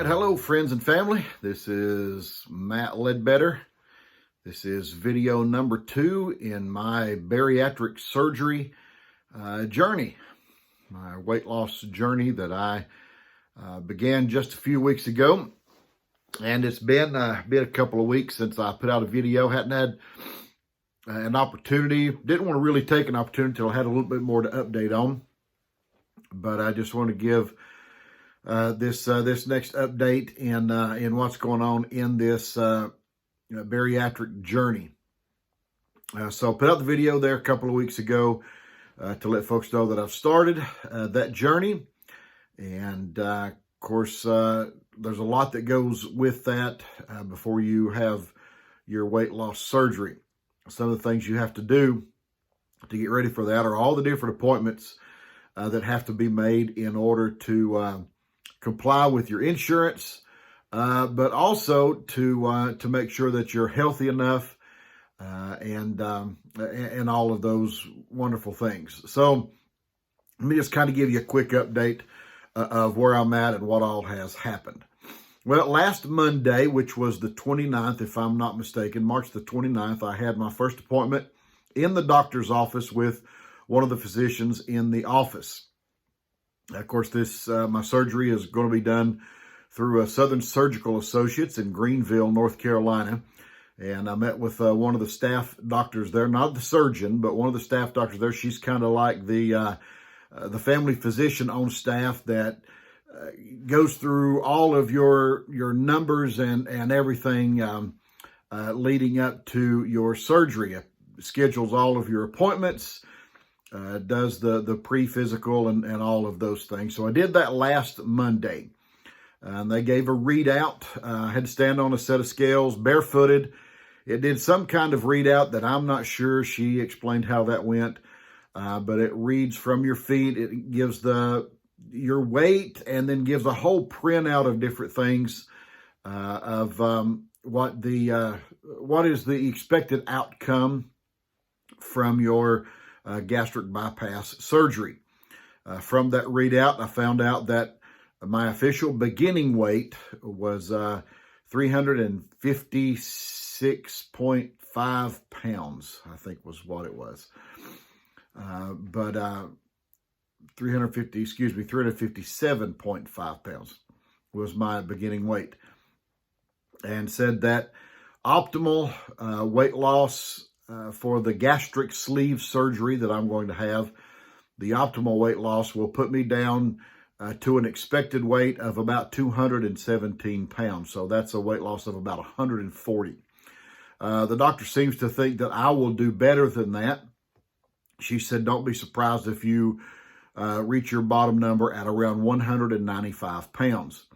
right, hello friends and family. This is Matt Ledbetter. This is video number 2 in my bariatric surgery journey, my weight loss journey that I began just a few weeks ago. And it's been a couple of weeks since I put out a video. Hadn't had an opportunity, didn't want to really take an opportunity until I had a little bit more to update on. But I just want to give this next update in what's going on in this bariatric journey. So I put out the video there a couple of weeks ago to let folks know that I've started that journey. And of course, there's a lot that goes with that before you have your weight loss surgery. Some of the things you have to do to get ready for that are all the different appointments that have to be made in order to comply with your insurance, but also to make sure that you're healthy enough and all of those wonderful things. So let me just kind of give you a quick update of where I'm at and what all has happened. Well, last Monday, which was the 29th, if I'm not mistaken, March the 29th, I had my first appointment in the doctor's office with one of the physicians in the office. Of course, my surgery is going to be done through Southern Surgical Associates in Greenville, North Carolina. And I met with one of the staff doctors there, not the surgeon, but one of the staff doctors there. She's kind of like the family physician on staff that goes through all of your numbers and everything leading up to your surgery. Schedules all of your appointmts. Does the pre-physical and all of those things. So I did that last Monday. And they gave a readout. I had to stand on a set of scales, barefooted. It did some kind of readout that I'm not sure. She explained how that went. But it reads from your feet. It gives your weight and then gives a whole printout of different things of what is the expected outcome from your gastric bypass surgery. From that readout, I found out that my official beginning weight was 356.5 pounds, I think was what it was. 357.5 pounds was my beginning weight. And said that optimal weight loss for the gastric sleeve surgery that I'm going to have, the optimal weight loss will put me down to an expected weight of about 217 pounds. So that's a weight loss of about 140. The doctor seems to think that I will do better than that. She said, don't be surprised if you reach your bottom number at around 195 pounds,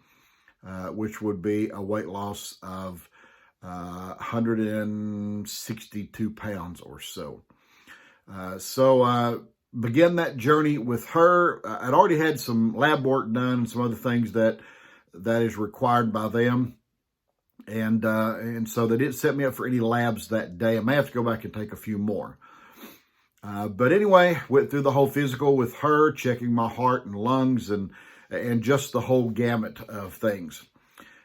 which would be a weight loss of 162 pounds or so. So began that journey with her. I'd already had some lab work done and some other things that is required by them. And so they didn't set me up for any labs that day. I may have to go back and take a few more. But anyway, went through the whole physical with her, checking my heart and lungs and just the whole gamut of things.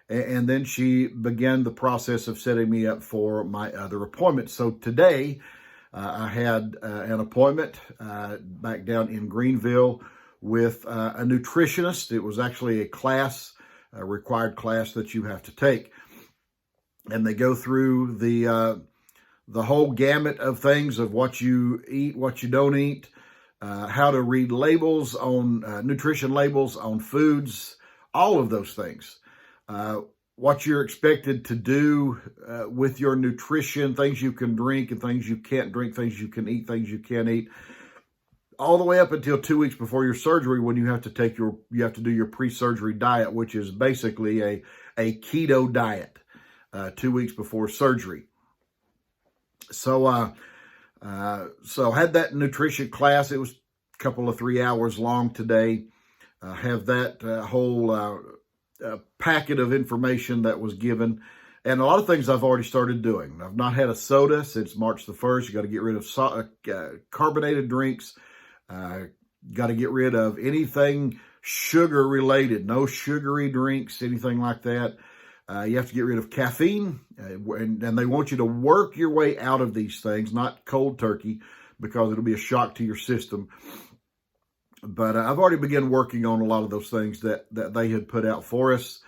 And then she began the process of setting me up for my other appointment. So today, I had an appointment back down in Greenville with a nutritionist. It was actually a required class that you have to take. And they go through the whole gamut of things of what you eat, what you don't eat, how to read labels on nutrition labels on foods, all of those things. What you're expected to do with your nutrition, things you can drink and things you can't drink, things you can eat, things you can't eat, all the way up until 2 weeks before your surgery when you have to do your pre-surgery diet, which is basically a keto diet 2 weeks before surgery. So had that nutrition class. It was a couple of 3 hours long today. Have that whole packet of information that was given. And a lot of things I've already started doing. I've not had a soda since March the 1st. You got to get rid of carbonated drinks. Got to get rid of anything sugar related, no sugary drinks, anything like that. You have to get rid of caffeine, and they want you to work your way out of these things, not cold turkey, because it'll be a shock to your system. But I've already begun working on a lot of those things that they had put out for us.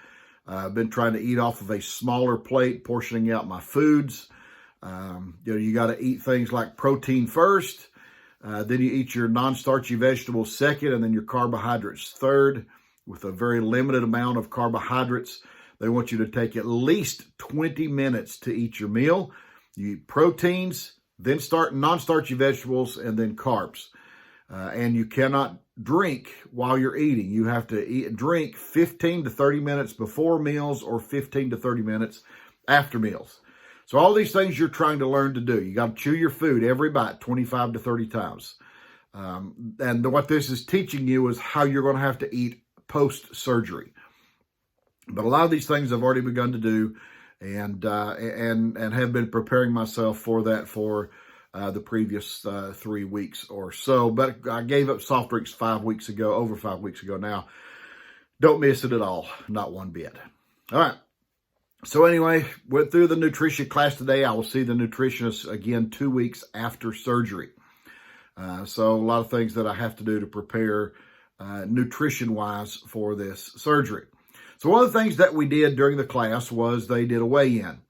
I've been trying to eat off of a smaller plate, portioning out my foods. You got to eat things like protein first, then you eat your non-starchy vegetables second, and then your carbohydrates third, with a very limited amount of carbohydrates. They want you to take at least 20 minutes to eat your meal. You eat proteins, then start non-starchy vegetables, and then carbs. And you cannot drink while you're eating. You have to drink 15 to 30 minutes before meals or 15 to 30 minutes after meals. So all these things you're trying to learn to do. You got to chew your food every bite 25 to 30 times. And what this is teaching you is how you're going to have to eat post-surgery. But a lot of these things I've already begun to do, and have been preparing myself for that for the previous 3 weeks or so. But I gave up soft drinks 5 weeks ago, over 5 weeks ago now. Don't miss it at all, not one bit. All right. So anyway, went through the nutrition class today. I will see the nutritionist again 2 weeks after surgery. So a lot of things that I have to do to prepare nutrition-wise for this surgery. So one of the things that we did during the class was they did a weigh-in.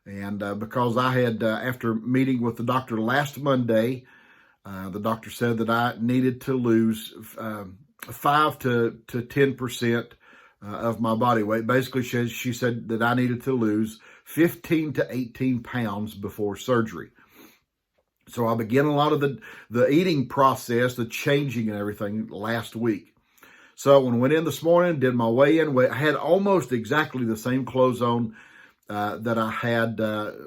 And because I had, after meeting with the doctor last Monday, the doctor said that I needed to lose 5 to 10% of my body weight. Basically, she said that I needed to lose 15 to 18 pounds before surgery. So I began a lot of the eating process, the changing and everything last week. So when I went in this morning, did my weigh-in, I had almost exactly the same clothes on that I had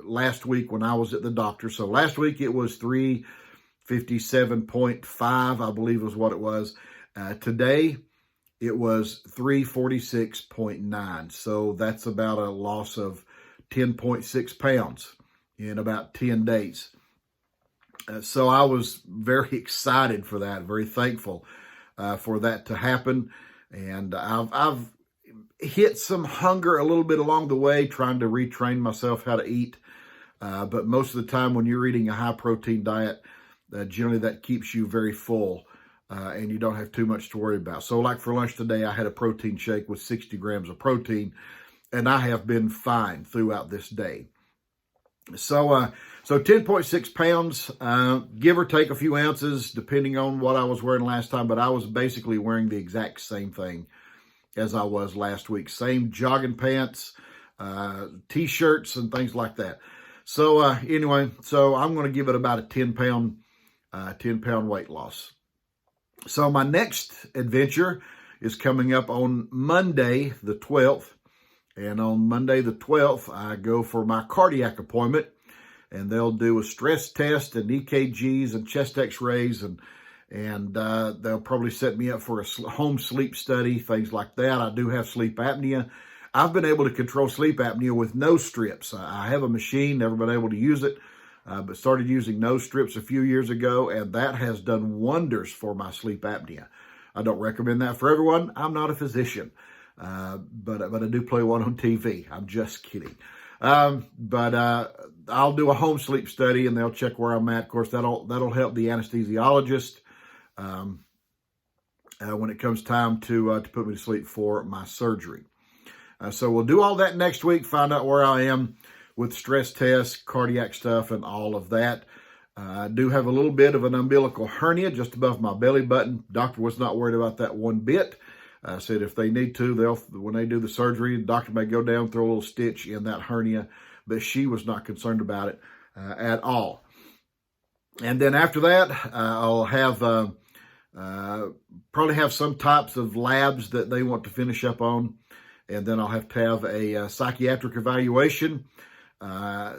last week when I was at the doctor. So last week it was 357.5, I believe was what it was. Today it was 346.9. So that's about a loss of 10.6 pounds in about 10 days. So I was very excited for that, very thankful for that to happen. And I've hit some hunger a little bit along the way, trying to retrain myself how to eat. But most of the time when you're eating a high protein diet, generally that keeps you very full and you don't have too much to worry about. So like for lunch today, I had a protein shake with 60 grams of protein, and I have been fine throughout this day. So 10.6 pounds, give or take a few ounces, depending on what I was wearing last time. But I was basically wearing the exact same thing as I was last week. Same jogging pants, t-shirts, and things like that. So anyway, so I'm going to give it about a 10 pound weight loss. So my next adventure is coming up on Monday, the 12th. And on Monday, the 12th, I go for my cardiac appointment, and they'll do a stress test and EKGs and chest x-rays, and they'll probably set me up for a home sleep study, things like that. I do have sleep apnea. I've been able to control sleep apnea with nose strips. I have a machine, never been able to use it, but started using nose strips a few years ago, and that has done wonders for my sleep apnea. I don't recommend that for everyone. I'm not a physician, but I do play one on TV. I'm just kidding. But I'll do a home sleep study, and they'll check where I'm at. Of course, that'll help the anesthesiologist when it comes time to put me to sleep for my surgery. So we'll do all that next week, find out where I am with stress tests, cardiac stuff, and all of that. I do have a little bit of an umbilical hernia just above my belly button. Doctor was not worried about that one bit. Said if they need to, when they do the surgery, the doctor may go down, throw a little stitch in that hernia, but she was not concerned about it at all. And then after that, I'll have probably have some types of labs that they want to finish up on, and then I'll have to have a psychiatric evaluation. I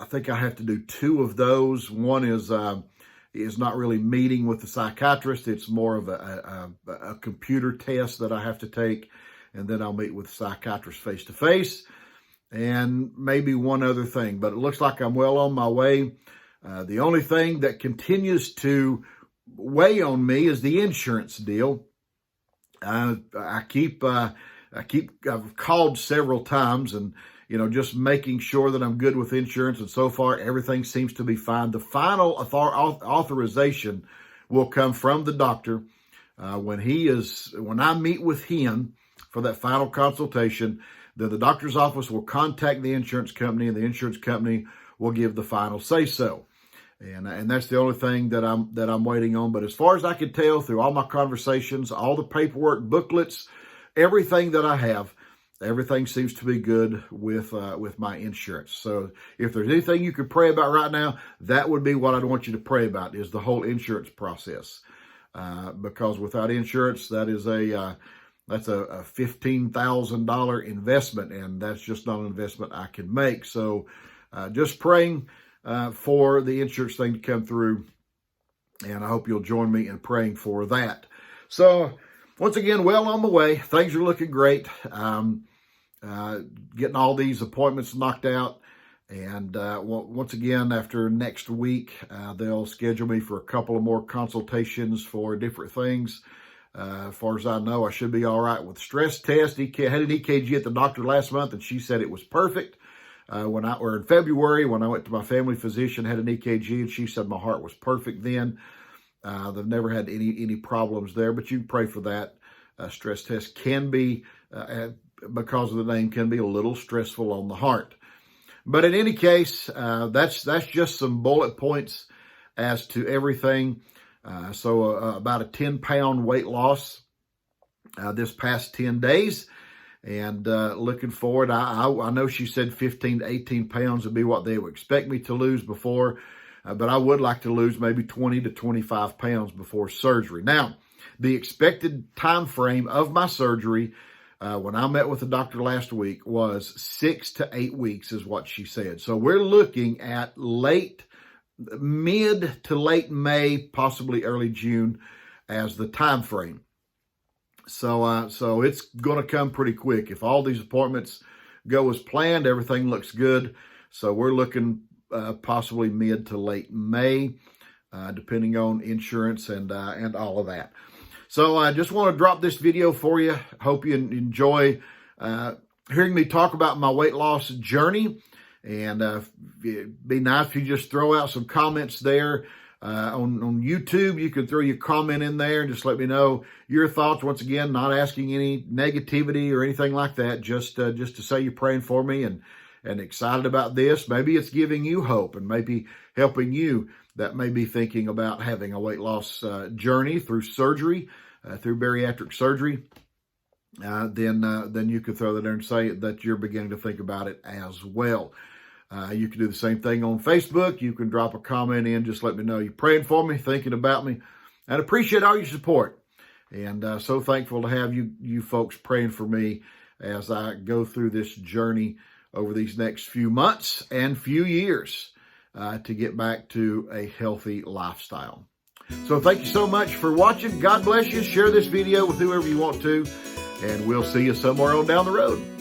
think I have to do 2 of those. One is not really meeting with the psychiatrist. It's more of a computer test that I have to take, and then I'll meet with the psychiatrist face-to-face, and maybe one other thing. But it looks like I'm well on my way. The only thing that continues to weigh on me is the insurance deal. I've called several times and, just making sure that I'm good with insurance. And so far, everything seems to be fine. The final authorization will come from the doctor when I meet with him for that final consultation. Then the doctor's office will contact the insurance company, and the insurance company will give the final say-so. And that's the only thing that I'm waiting on. But as far as I can tell through all my conversations, all the paperwork, booklets, everything that I have, everything seems to be good with my insurance. So if there's anything you could pray about right now, that would be what I'd want you to pray about, is the whole insurance process. Because without insurance, that's a $15,000 investment, and that's just not an investment I can make. So just praying for the insurance thing to come through, and I hope you'll join me in praying for that. So once again, well on the way. Things are looking great. Getting all these appointments knocked out, and once again, after next week, they'll schedule me for a couple of more consultations for different things. As far as I know, I should be all right with stress test. I had an EKG at the doctor last month, and she said it was perfect. In February, when I went to my family physician, had an EKG, and she said my heart was perfect then. They've never had any problems there, but you can pray for that. Stress test can be, because of the name, can be a little stressful on the heart. But in any case, that's just some bullet points as to everything. So about a 10-pound weight loss this past 10 days. And looking forward, I know she said 15 to 18 pounds would be what they would expect me to lose before, but I would like to lose maybe 20 to 25 pounds before surgery. Now, the expected time frame of my surgery, when I met with the doctor last week, was 6 to 8 weeks is what she said. So we're looking at mid to late May, possibly early June as the time frame. So it's going to come pretty quick. If all these appointments go as planned, everything looks good. So we're looking possibly mid to late May, depending on insurance and all of that. So I just want to drop this video for you. Hope you enjoy hearing me talk about my weight loss journey. And it'd be nice if you just throw out some comments there. On YouTube, you can throw your comment in there and just let me know your thoughts. Once again, not asking any negativity or anything like that, just to say you're praying for me and excited about this. Maybe it's giving you hope and maybe helping you that may be thinking about having a weight loss journey through surgery, through bariatric surgery. Then you could throw that there and say that you're beginning to think about it as well. You can do the same thing on Facebook. You can drop a comment in. Just let me know you're praying for me, thinking about me. I'd appreciate all your support. And so thankful to have you folks praying for me as I go through this journey over these next few months and few years to get back to a healthy lifestyle. So thank you so much for watching. God bless you. Share this video with whoever you want to. And we'll see you somewhere on down the road.